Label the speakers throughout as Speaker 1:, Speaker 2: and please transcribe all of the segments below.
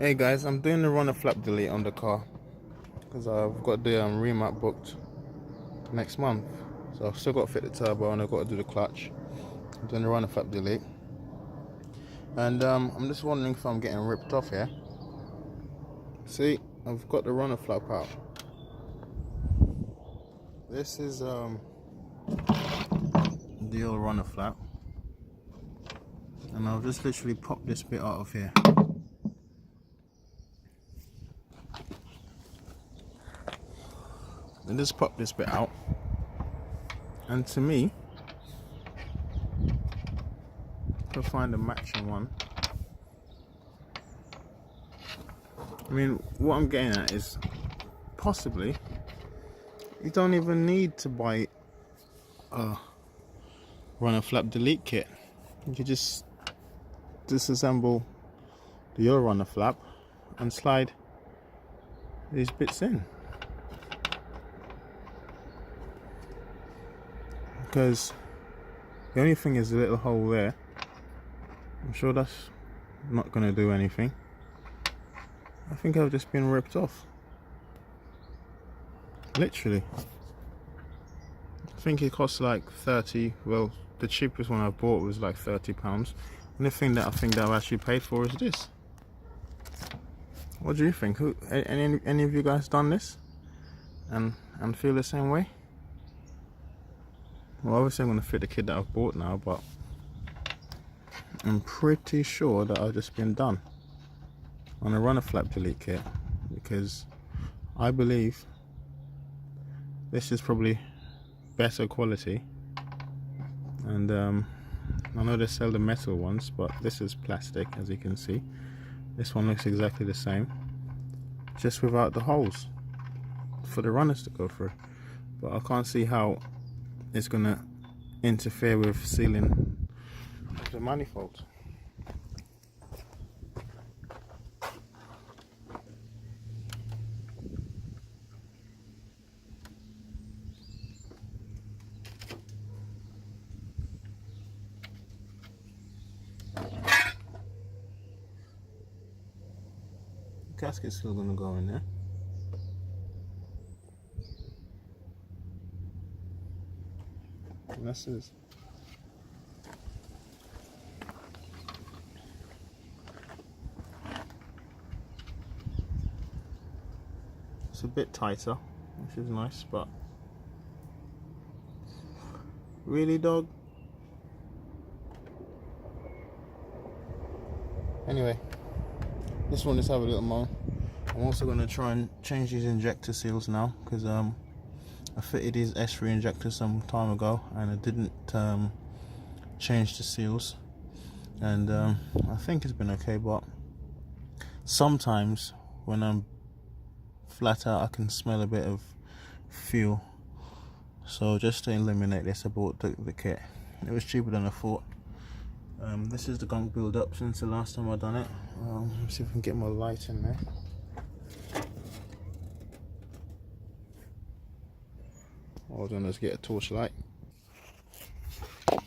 Speaker 1: Hey guys, I'm doing the runner flap delete on the car because I've got the remap booked next month. So I've still got to fit the turbo and I've got to do the clutch. I'm doing the runner flap delete. And I'm just wondering if I'm getting ripped off here. See, I've got the runner flap out. This is the old runner flap. And I'll just literally pop this bit out of here. And just pop this bit out. And to me, if I find a matching one, I mean, what I'm getting at is possibly you don't even need to buy a runner flap delete kit. You could just disassemble the old runner flap and slide these bits in, because the only thing is a little hole there. I'm sure that's not going to do anything. I think I've just been ripped off, literally. I think it costs like 30, well, the cheapest one I bought was like £30, and the thing that I think that I've actually paid for is this. What do you think? Any of you guys done this and feel the same way? Well, obviously I'm going to fit the kit that I've bought now, but I'm pretty sure that I've just been done on a runner flap delete kit, because I believe this is probably better quality. And I know they sell the metal ones, but this is plastic, as you can see. This one looks exactly the same, just without the holes for the runners to go through. But I can't see how it's gonna interfere with sealing the manifold. The gasket's still gonna go in there. And this is it's a bit tighter, which is nice, but really, dog? Anyway, this one, just have a little moan. I'm also going to try and change these injector seals now, because I fitted these S3 injectors some time ago and I didn't change the seals, and I think it's been okay, but sometimes when I'm flat out I can smell a bit of fuel. So just to eliminate this, I bought the kit. It was cheaper than I thought. This is the gunk build up since the last time I done it. Let's see if I can get my light in there. Hold on, let's get a torchlight. Let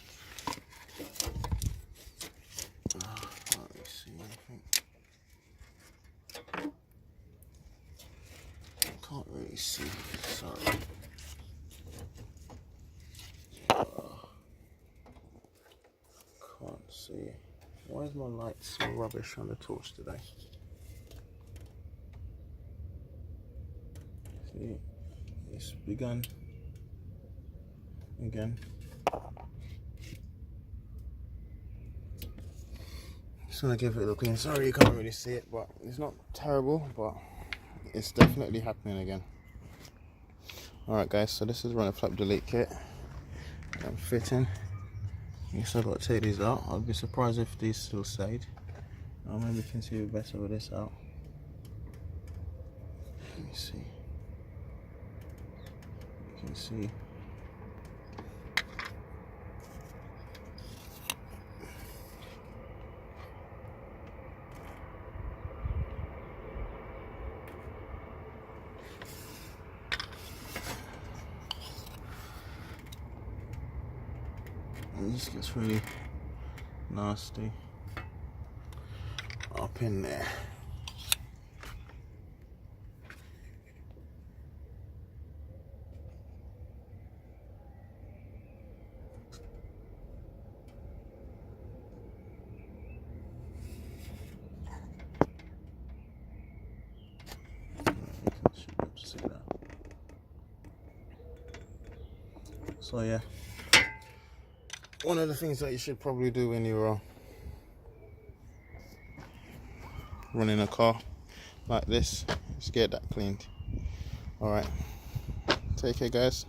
Speaker 1: me see anything. Can't really see, sorry. Can't see. Why is my light so rubbish on the torch today? See, it's begun again. Just gonna give it a look in. Sorry you can't really see it, but it's not terrible, but it's definitely happening again. Alright guys, so this is runner flap delete kit that I'm fitting. I guess I've got to take these out. I'd be surprised if these still stayed. Maybe you can see it better with this out. Let me see. You can see. And this gets really nasty up in there. So yeah, one of the things that you should probably do when you're running a car like this is get that cleaned. Alright, take care guys.